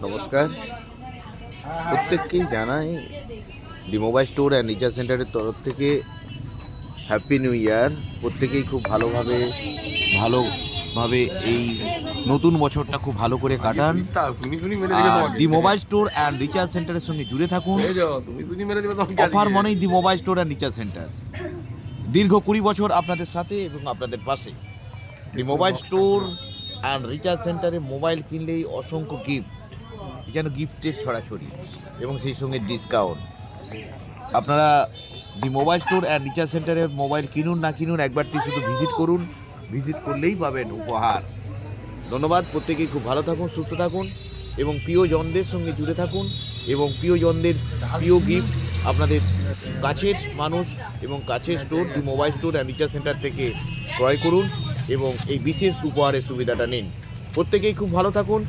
নমস্কার, প্রত্যেককেই জানাই দি মোবাইল স্টোর অ্যান্ড রিচার্জ সেন্টারের তরফ থেকে হ্যাপি নিউ ইয়ার। প্রত্যেকেই খুব ভালোভাবে এই নতুন বছরটা খুব ভালো করে কাটান। The mobile store and recharge সেন্টারের সঙ্গে জুড়ে থাকুন। অফার মানেই the mobile store and recharge centre, দীর্ঘ 20 বছর আপনাদের সাথে এবং আপনাদের পাশে। The mobile store and recharge সেন্টারে মোবাইল কিনলেই অসংখ্য গিফট, যেন গিফটের ছড়াছড়ি এবং সেই সঙ্গে ডিসকাউন্ট। আপনারা দি মোবাইল স্টোর অ্যান্ড রিচার্জ সেন্টারে মোবাইল কিনুন না কিনুন, একবারটি শুধু ভিজিট করুন, ভিজিট করলেই পাবেন উপহার। ধন্যবাদ। প্রত্যেকেই খুব ভালো থাকুন, সুস্থ থাকুন এবং প্রিয়জনদের সঙ্গে জুড়ে থাকুন এবং প্রিয়জনদের প্রিয় গিফট আপনাদের কাছের মানুষ এবং কাছের store the mobile store and recharge centre থেকে ক্রয় করুন এবং এই বিশেষ উপহারের সুবিধাটা নিন। প্রত্যেকেই খুব ভালো থাকুন,